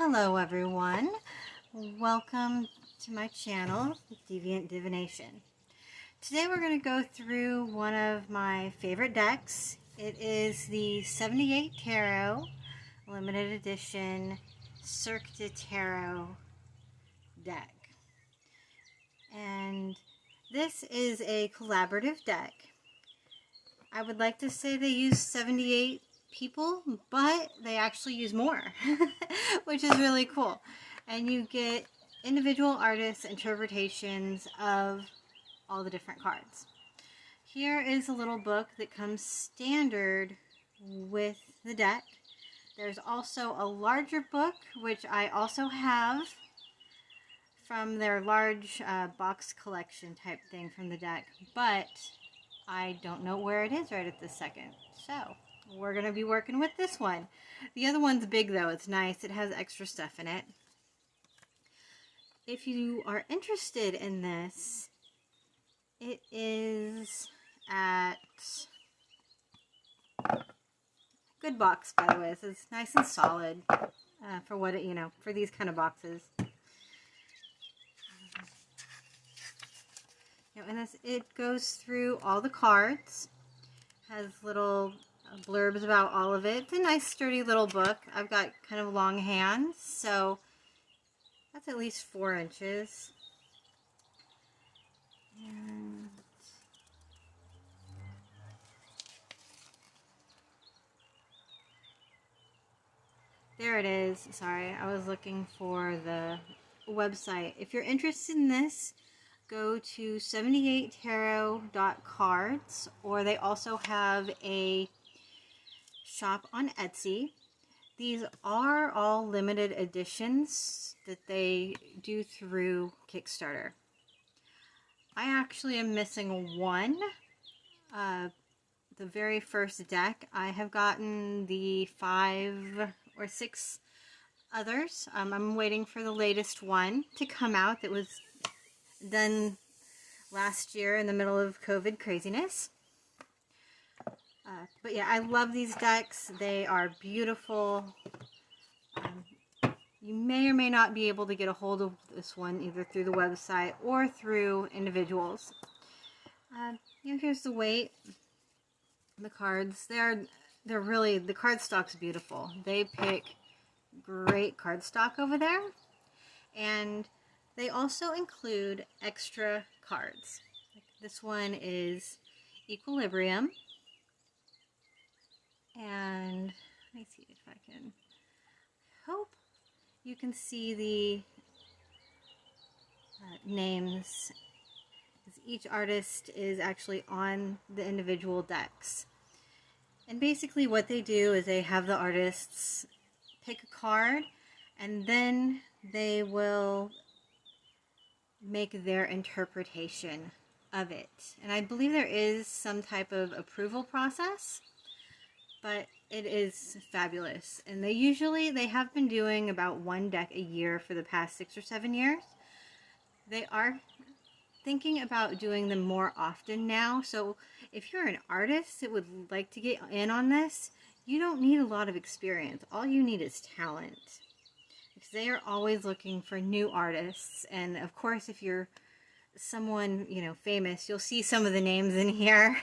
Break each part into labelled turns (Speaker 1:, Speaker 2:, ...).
Speaker 1: Hello everyone, welcome to my channel, Deviant Divination. Today we're going to go through one of my favorite decks. It is the 78 Tarot Limited Edition Cirque de Tarot deck. And this is a collaborative deck. I would like to say they use 78 people, but they actually use more, which is really cool. And you get individual artists' interpretations of all the different cards. Here is a little book that comes standard with the deck. There's also a larger book, which I also have from their large box collection type thing from the deck, but I don't know where it is right at this second. So we're going to be working with this one. The other one's big though. It's nice. It has extra stuff in it. If you are interested in this, it is at good box, by the way. So it's nice and solid for what it, for these kind of boxes. And this, it goes through all the cards, has little blurbs about all of it. It's a nice sturdy little book. I've got kind of long hands, so that's at least 4 inches. And there it is. Sorry, I was looking for the website. If you're interested in this, go to 78tarot.cards, or they also have a shop on Etsy. These are all limited editions that they do through Kickstarter. I actually am missing one. The very first deck. I have gotten the 5 or 6 others. I'm waiting for the latest one to come out that was done last year in the middle of COVID craziness. But yeah, I love these decks. They are beautiful. You may or may not be able to get a hold of this one either through the website or through individuals. Here's the weight. The cards. They're really, the cardstock's beautiful. They pick great cardstock over there. And they also include extra cards. Like this one is Equilibrium. And let me see if I can, hope you can see the names. Each artist is actually on the individual decks. And basically what they do is they have the artists pick a card, and then they will make their interpretation of it. And I believe there is some type of approval process, but it is fabulous. And they have been doing about 1 deck a year for the past 6 or 7 years. They are thinking about doing them more often now. So if you're an artist that would like to get in on this, you don't need a lot of experience. All you need is talent. Because they are always looking for new artists. And of course, if you're someone, famous, you'll see some of the names in here.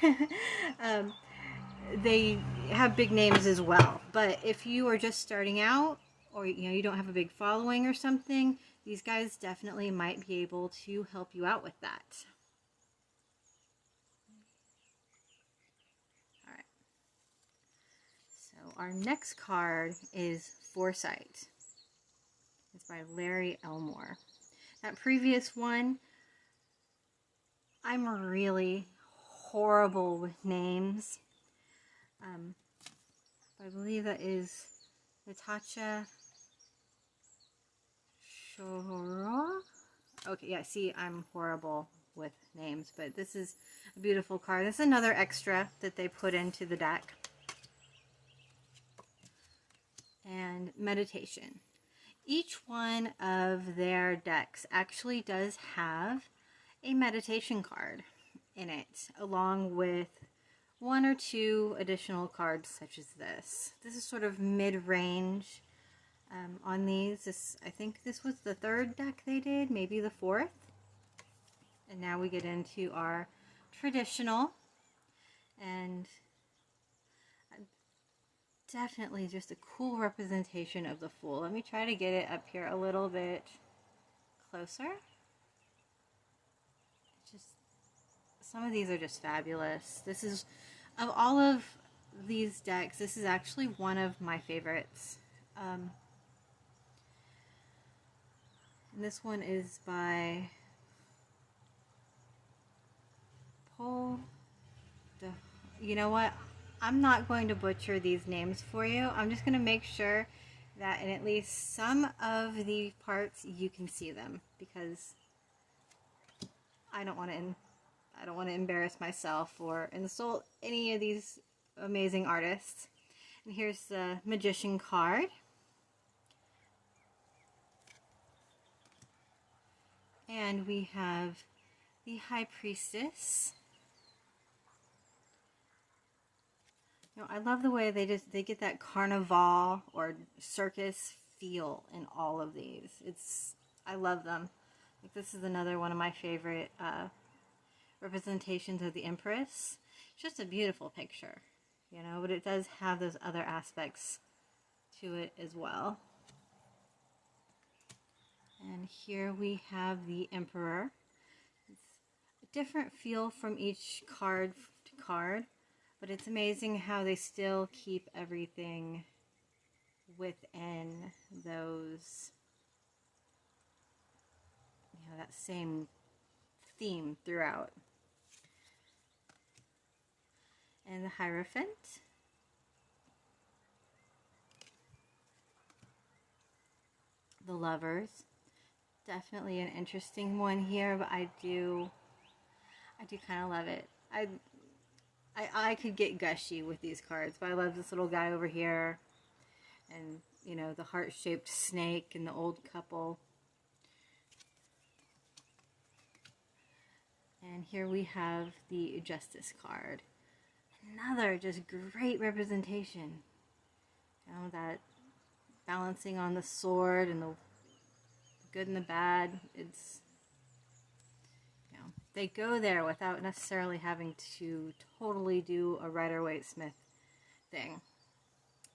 Speaker 1: They have big names as well. But if you are just starting out, or you don't have a big following or something, these guys definitely might be able to help you out with that. All right. So our next card is Foresight. It's by Larry Elmore. That previous one, I'm really horrible with names. I believe that is Natasha Shoro. Okay, yeah, see, I'm horrible with names, but this is a beautiful card. This is another extra that they put into the deck. And Meditation. Each one of their decks actually does have a meditation card in it, along with 1 or 2 additional cards such as this. This is sort of mid-range On these. I think this was the third deck they did, maybe the fourth. And now we get into our traditional, and definitely just a cool representation of the Fool. Let me try to get it up here a little bit closer. It's just, some of these are just fabulous. This is, of all of these decks, this is actually one of my favorites. And this one is by Paul. You know what? I'm not going to butcher these names for you. I'm just going to make sure that in at least some of the parts you can see them, because I don't want to embarrass myself or insult any of these amazing artists. And here's the Magician card. And we have the High Priestess. You know, I love the way they get that carnival or circus feel in all of these. I love them. Like, this is another one of my favorite representations of the Empress. It's just a beautiful picture, you know, but it does have those other aspects to it as well. And here we have the Emperor. It's a different feel from each card to card, but it's amazing how they still keep everything within those, you know, that same theme throughout. And the Hierophant. The Lovers. Definitely an interesting one here, but I do kind of love it. I could get gushy with these cards, but I love this little guy over here, and you know, the heart-shaped snake and the old couple. And here we have the Justice card. Another just great representation. You know, that balancing on the sword and the good and the bad. It's, you know, they go there without necessarily having to totally do a Rider-Waite-Smith thing.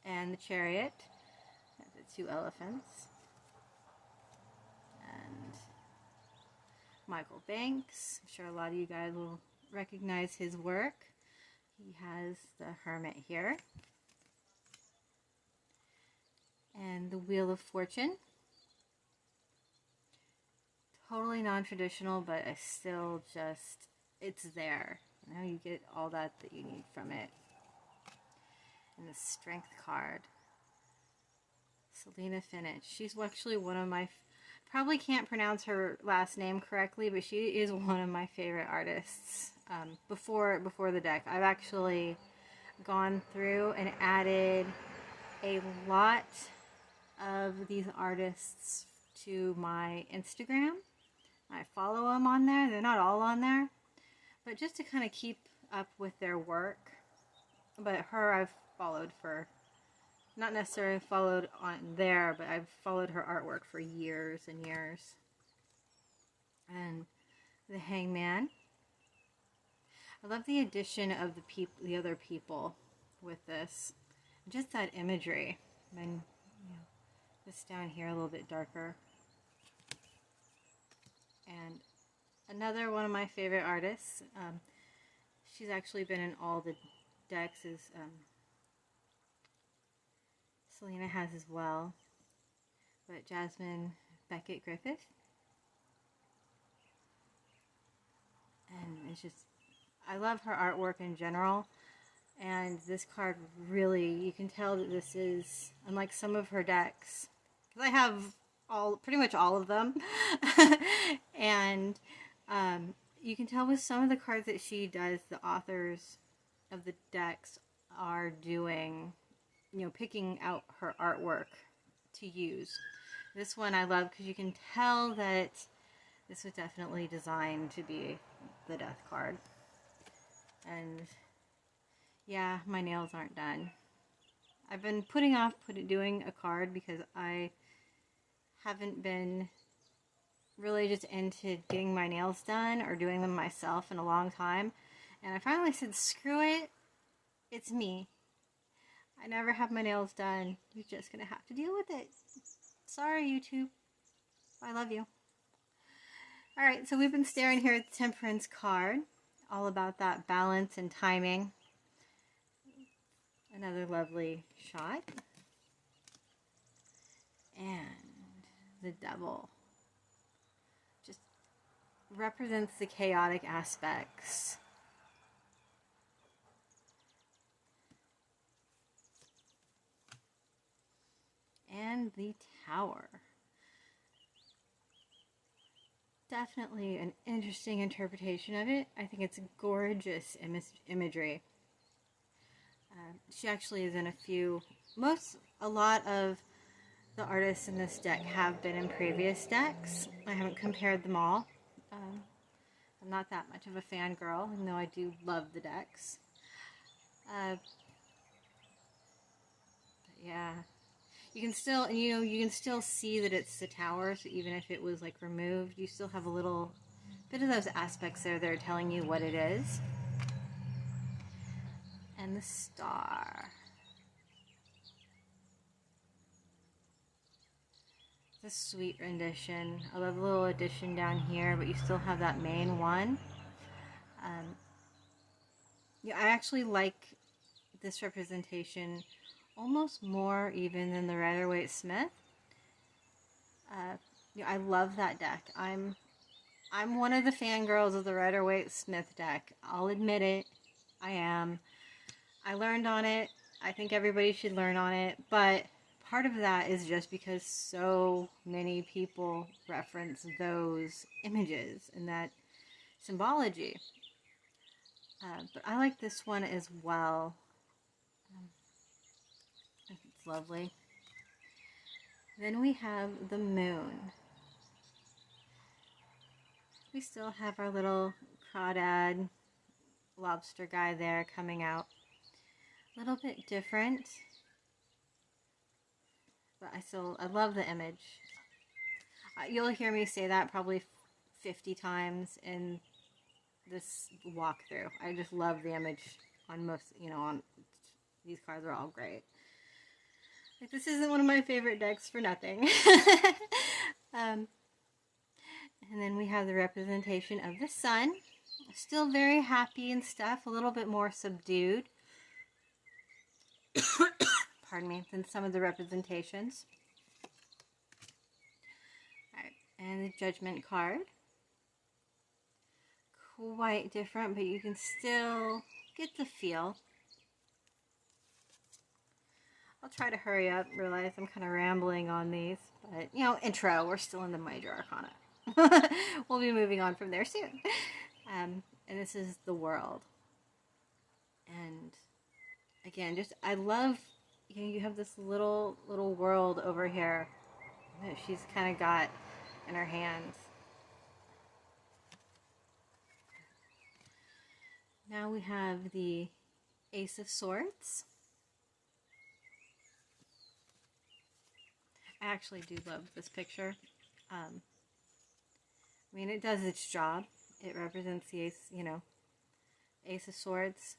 Speaker 1: And the Chariot, the two elephants. And Michael Banks. I'm sure a lot of you guys will recognize his work. He has the Hermit here. And the Wheel of Fortune. Totally non-traditional, but I still just, it's there. You know, you get all that you need from it. And the Strength card. Selena Finich. She's actually one of my, probably can't pronounce her last name correctly, but she is one of my favorite artists. Before the deck, I've actually gone through and added a lot of these artists to my Instagram. I follow them on there. They're not all on there, but just to kind of keep up with their work. But her I've followed for, not necessarily followed on there, but I've followed her artwork for years and years. And the Hangman. I love the addition of the other people with this. Just that imagery. And, you know, this down here a little bit darker. And another one of my favorite artists. She's actually been in all the decks. Is Selena has as well. But Jasmine Beckett Griffith. And it's just, I love her artwork in general. And this card really, you can tell that this is, unlike some of her decks, because I have pretty much all of them. And you can tell with some of the cards that she does, the authors of the decks are doing, you know, picking out her artwork to use. This one I love because you can tell that this was definitely designed to be the Death card. And yeah, my nails aren't done. I've been putting off doing a card because I haven't been really just into getting my nails done or doing them myself in a long time. And I finally said, screw it. It's me. I never have my nails done. You're just going to have to deal with it. Sorry, YouTube. I love you. Alright, so we've been staring here at the Temperance card. All about that balance and timing. Another lovely shot. And the Devil. Just represents the chaotic aspects. And the Tower. Definitely an interesting interpretation of it. I think it's gorgeous imagery. She actually is in a lot of the artists in this deck have been in previous decks. I haven't compared them all. I'm not that much of a fangirl, even though I do love the decks. But yeah. You can still see that it's the Tower, so even if it was like removed, you still have a little bit of those aspects there that are telling you what it is. And the Star. It's a sweet rendition. I love the little addition down here, but you still have that main one. Yeah, I actually like this representation almost more even than the Rider-Waite-Smith. I love that deck. I'm one of the fangirls of the Rider-Waite-Smith deck. I'll admit it. I am. I learned on it. I think everybody should learn on it. But part of that is just because so many people reference those images and that symbology. But I like this one as well. It's lovely. Then we have the Moon. We still have our little crawdad lobster guy there coming out. A little bit different. But I love the image. You'll hear me say that probably 50 times in this walkthrough. I just love the image on most, on these cards are all great. Like, this isn't one of my favorite decks for nothing. And then we have the representation of the Sun. Still very happy and stuff, a little bit more subdued. Pardon me, than some of the representations. Alright, and the Judgment card. Quite different, but you can still get the feel. I'll try to hurry up, realize I'm kind of rambling on these, but, intro, we're still in the Major Arcana. We'll be moving on from there soon. And this is the World. And again, I love, you have this little world over here that she's kind of got in her hands. Now we have the Ace of Swords. I actually do love this picture. It does its job. It represents the ace, Ace of Swords.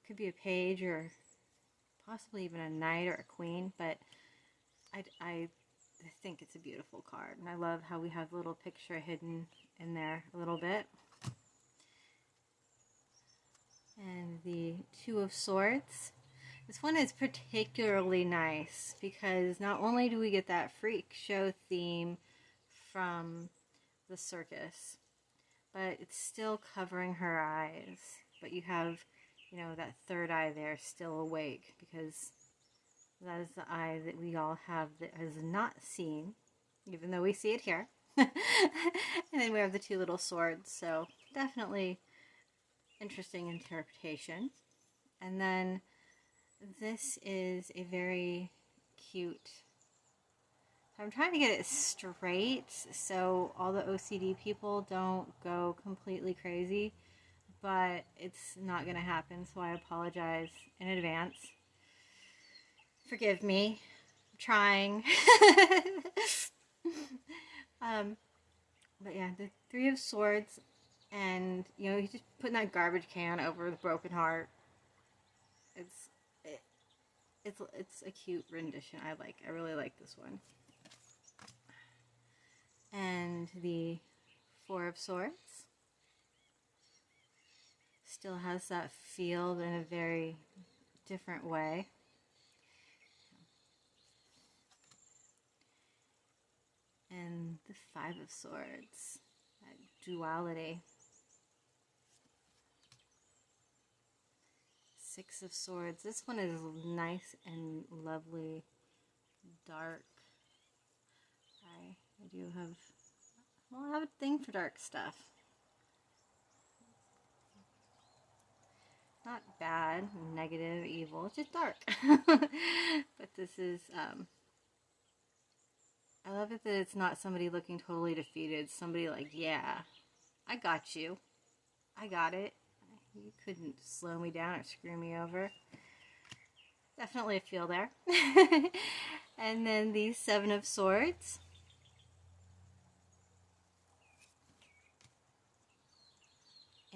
Speaker 1: Could be a page or possibly even a knight or a queen, but I think it's a beautiful card. And I love how we have a little picture hidden in there a little bit. And the Two of Swords. This one is particularly nice because not only do we get that freak show theme from the circus, but it's still covering her eyes. But you have, that third eye there still awake because that is the eye that we all have that has not seen, even though we see it here. And then we have the two little swords, so definitely interesting interpretation. And then this is a very cute, I'm trying to get it straight so all the OCD people don't go completely crazy, but it's not going to happen, so I apologize in advance. Forgive me. I'm trying. um, but yeah, the Three of Swords, and you know, he's just putting that garbage can over the broken heart. It's it, it's a cute rendition. I really like this one. And the Four of Swords still has that feel in a very different way. And the Five of Swords, that duality. Six of Swords. This one is nice and lovely, dark. I do have, well, I have a thing for dark stuff. Not bad, negative, evil, just dark. But this is, I love it that it's not somebody looking totally defeated. Somebody like, yeah, I got you. I got it. You couldn't slow me down or screw me over. Definitely a feel there. And then the Seven of Swords.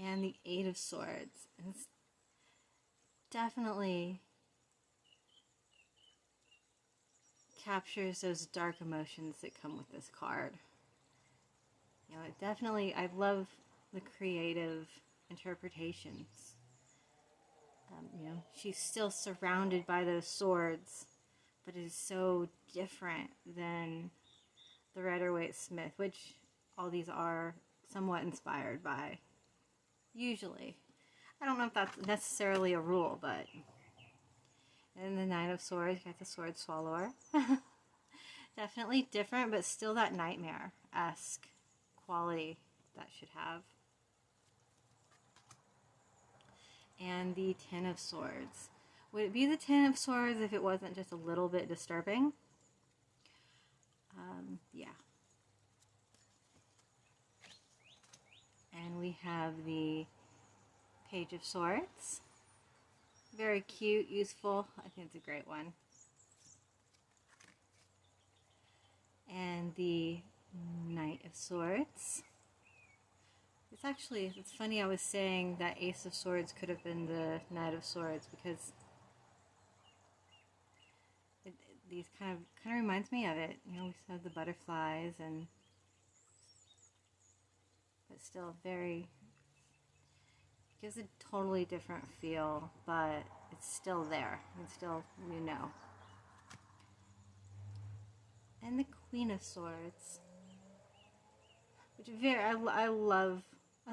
Speaker 1: And the Eight of Swords. It's definitely captures those dark emotions that come with this card. You know, it definitely, I love the creative interpretations. You know, she's still surrounded by those swords, but it is so different than the Rider-Waite-Smith, which all these are somewhat inspired by, usually. I don't know if that's necessarily a rule, but... And the Nine of Swords, got the Sword Swallower. Definitely different, but still that nightmare-esque quality that should have. And the Ten of Swords. Would it be the Ten of Swords if it wasn't just a little bit disturbing? Yeah. And we have the Page of Swords. Very cute, useful. I think it's a great one. And the Knight of Swords. It's funny I was saying that Ace of Swords could have been the Knight of Swords because these kind of reminds me of it. You know, we saw the butterflies but still very, gives a totally different feel, but it's still there. It's still, you know. And the Queen of Swords, which I love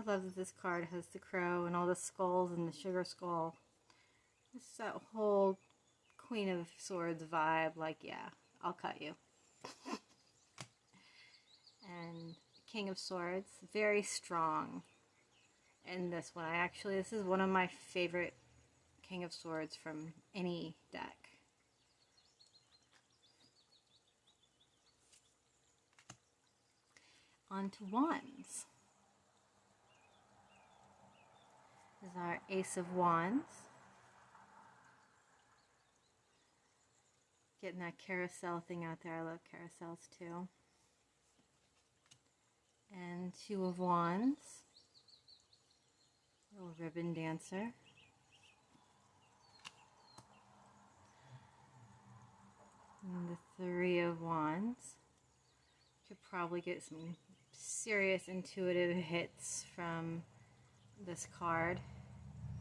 Speaker 1: that this card has the crow and all the skulls and the sugar skull. It's that whole Queen of Swords vibe, like, yeah, I'll cut you. And King of Swords, very strong in this one. This is one of my favorite King of Swords from any deck. On to Wands. This is our Ace of Wands. Getting that carousel thing out there. I love carousels too. And Two of Wands. Little ribbon dancer. And the Three of Wands. Could probably get some serious intuitive hits from this card.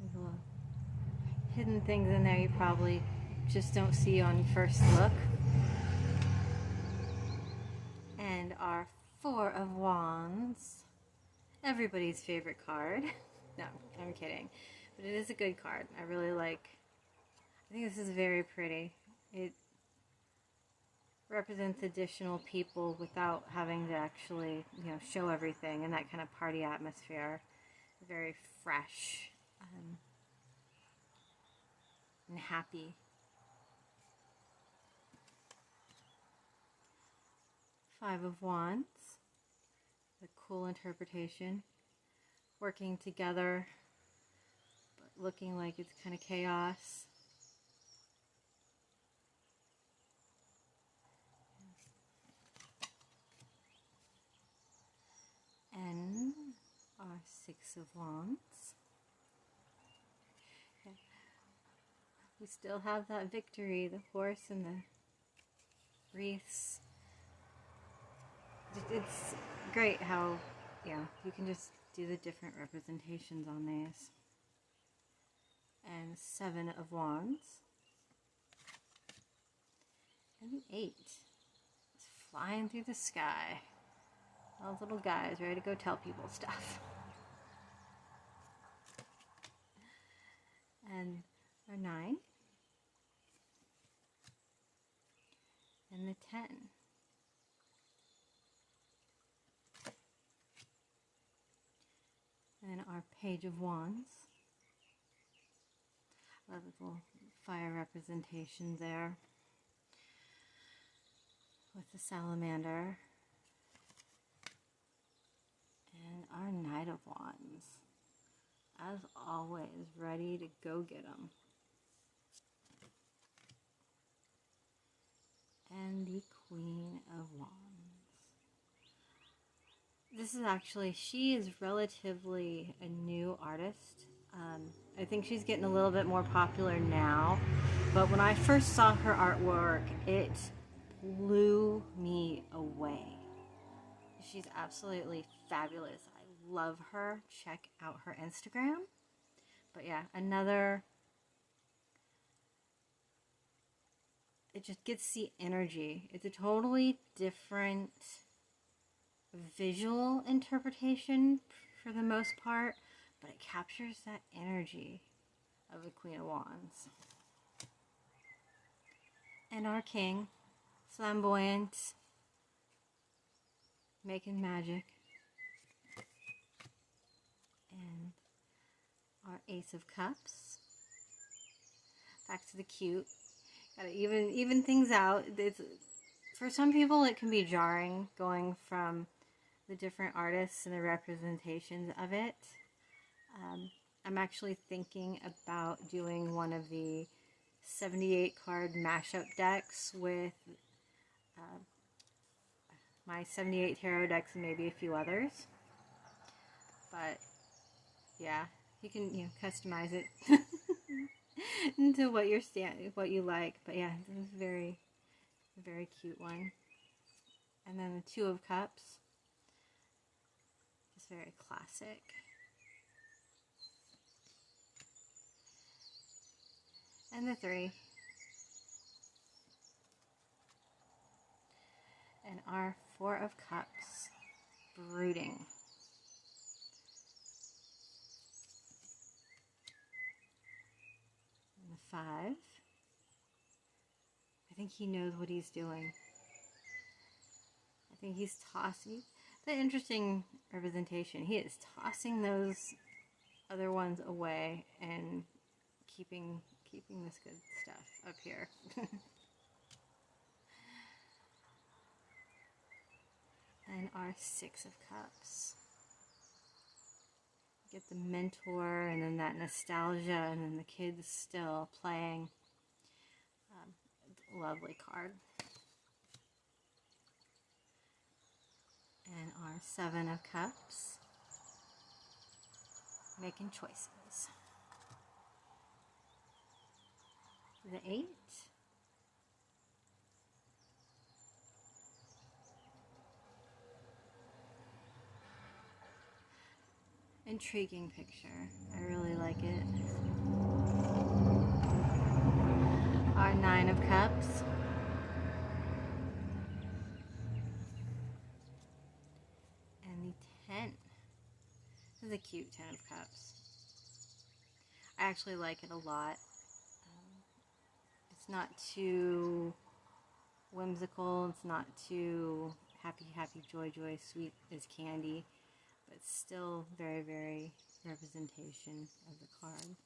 Speaker 1: There's little hidden things in there you probably just don't see on first look. And our Four of Wands. Everybody's favorite card. No, I'm kidding. But it is a good card. I really like. I think this is very pretty. It represents additional people without having to actually, you know, show everything, and that kind of party atmosphere. Very fresh and happy. Five of Wands. A cool interpretation. Working together, but looking like it's kind of chaos. Six of Wands. Okay. We still have that victory, the horse and the wreaths. It's great how, yeah, you can just do the different representations on these. And Seven of Wands. And the 8. It's flying through the sky. All little guys ready to go tell people stuff. And our 9. And the 10. And our Page of Wands. A little fire representation there with the salamander. And our Knight of Wands, as always, ready to go get them. And the Queen of Wands. This is actually, she is relatively a new artist. I think she's getting a little bit more popular now, but when I first saw her artwork, it blew me away. She's absolutely fabulous. I love her. Check out her Instagram. But yeah, it just gets the energy. It's a totally different visual interpretation for the most part, but it captures that energy of the Queen of Wands. And our king, flamboyant, making magic. And our Ace of Cups. Back to the cute. Gotta even things out. For some people it can be jarring going from the different artists and the representations of it. I'm actually thinking about doing one of the 78 card mashup decks with my 78 tarot decks and maybe a few others. But yeah, you can customize it into what you like. But yeah, this is a very cute one. And then the Two of Cups, just very classic. And the 3. And our Four of Cups, brooding. And the 5. I think he knows what he's doing. I think he's tossing. The interesting representation. He is tossing those other ones away and keeping this good stuff up here. And our Six of Cups. Get the mentor and then that nostalgia and then the kids still playing. Lovely card. And our Seven of Cups. Making choices. The 8. Intriguing picture. I really like it. Our Nine of Cups. And the 10. This is a cute 10 of Cups. I actually like it a lot. It's not too whimsical. It's not too happy, happy, joy, joy, sweet as candy. But it's still very, very representation of the card.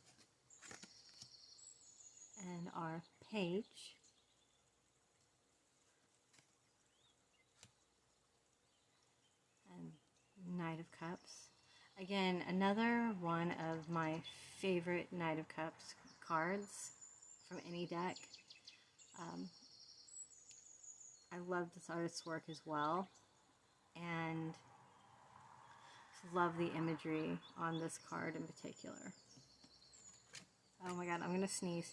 Speaker 1: And our Page. And Knight of Cups. Again, another one of my favorite Knight of Cups cards from any deck. I love this artist's work as well. And Just love the imagery on this card in particular. Oh my god, I'm gonna sneeze.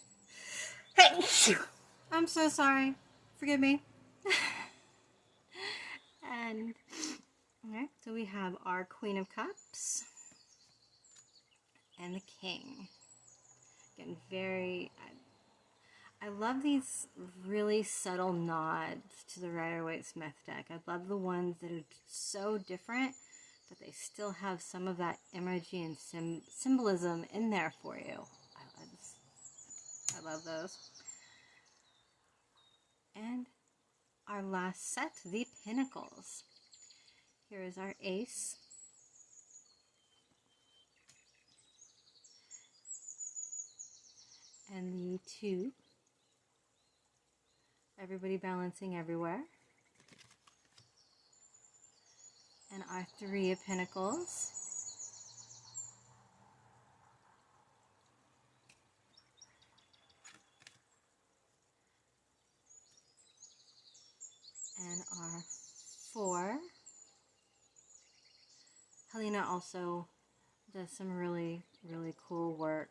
Speaker 1: I'm so sorry. Forgive me. And, okay, so we have our Queen of Cups and the King. Again, I love these really subtle nods to the Rider-Waite-Smith deck. I love the ones that are so different, but they still have some of that imagery and symbolism in there for you. I love those. And our last set, the Pinnacles. Here is our Ace. And the 2. Everybody balancing everywhere. And our 3 of Pentacles. And our 4. Helena also does some really, really cool work.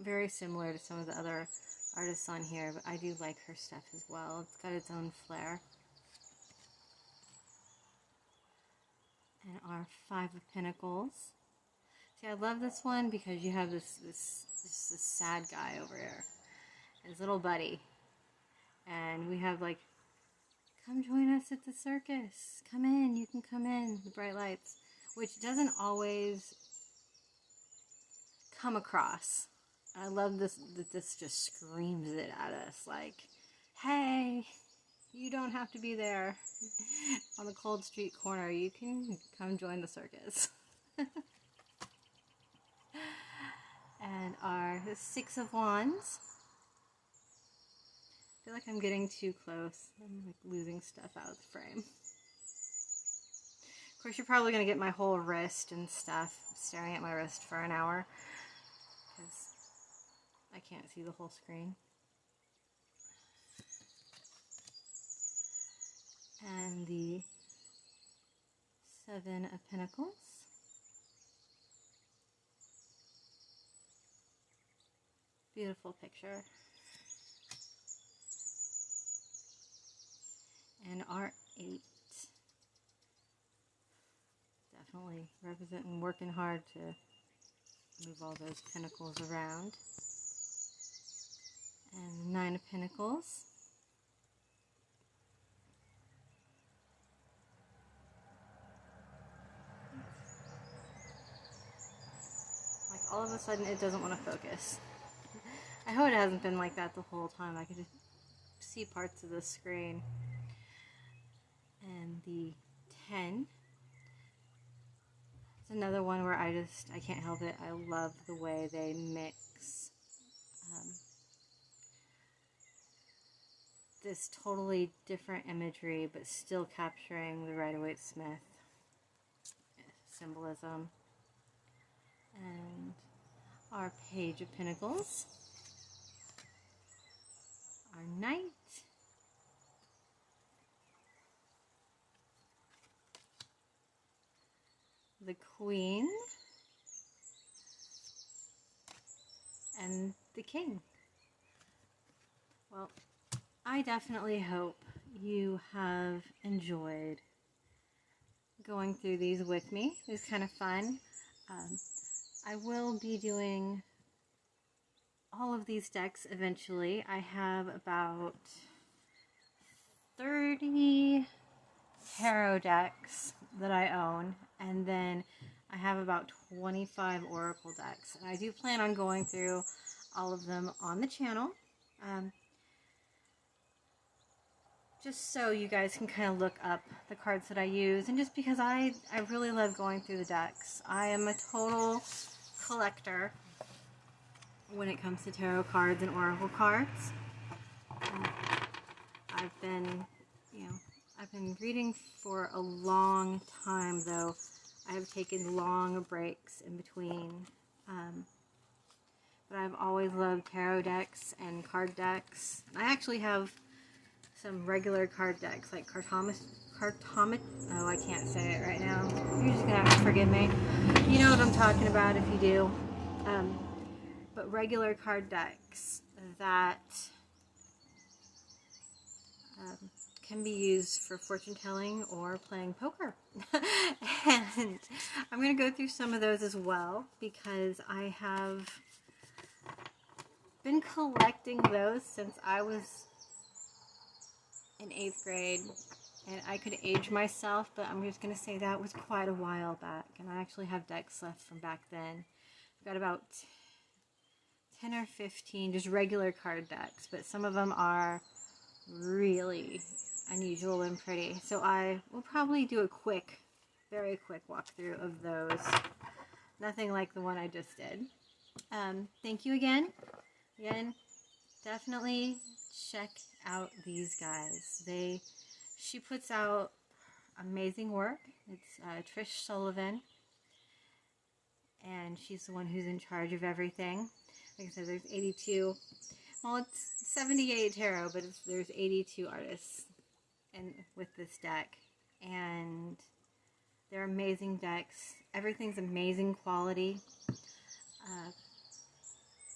Speaker 1: Very similar to some of the other artists on here, but I do like her stuff as well. It's got its own flair. And our 5 of Pentacles. See, I love this one because you have this sad guy over here, his little buddy, and we have like, come join us at the circus. Come in, you can come in. The bright lights, which doesn't always come across. I love this, that this just screams it at us like, hey, you don't have to be there on the cold street corner. You can come join the circus. And our 6 of Wands. I feel like I'm getting too close. I'm like losing stuff out of the frame. Of course, you're probably going to get my whole wrist and stuff, staring at my wrist for an hour, because I can't see the whole screen. And the 7 of Pentacles. Beautiful picture. And our 8. Definitely representing working hard to move all those pentacles around. And 9 of Pentacles. Like all of a sudden it doesn't want to focus. I hope it hasn't been like that the whole time. I could just see parts of the screen. And the 10. It's another one where I can't help it. I love the way they mix this totally different imagery, but still capturing the Rider-Waite-Smith symbolism. And our Page of Pentacles. Our Knight. The Queen. And the King. Well, I definitely hope you have enjoyed going through these with me. It was kind of fun. I will be doing all of these decks eventually. I have about 30 tarot decks that I own, and then I have about 25 oracle decks. And I do plan on going through all of them on the channel. Just so you guys can kind of look up the cards that I use, and just because I really love going through the decks. I am a total collector when it comes to tarot cards and oracle cards. I've been reading for a long time, though I have taken long breaks in between. But I've always loved tarot decks and card decks. I actually have some regular card decks, like oh, I can't say it right now. You're just gonna have to forgive me. You know what I'm talking about if you do. But regular card decks that can be used for fortune telling or playing poker. And I'm going to go through some of those as well, because I have been collecting those since I was in 8th grade. And I could age myself, but I'm just going to say that was quite a while back. And I actually have decks left from back then. I've got about 10 or 15 just regular card decks, but some of them are really unusual and pretty. So I will probably do a quick, very quick walkthrough of those. Nothing like the one I just did. Thank you again. Again, definitely check out these guys. She puts out amazing work. It's Trish Sullivan, and she's the one who's in charge of everything. Like I said, there's 82. Well, it's 78 tarot, but there's 82 artists with this deck, and they're amazing decks. Everything's amazing quality.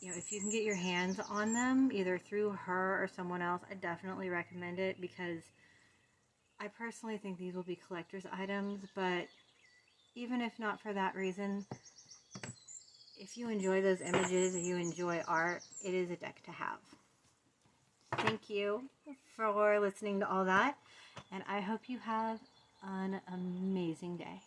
Speaker 1: If you can get your hands on them, either through her or someone else, I definitely recommend it, because I personally think these will be collector's items, but even if not for that reason, if you enjoy those images or you enjoy art, it is a deck to have. Thank you for listening to all that, and I hope you have an amazing day.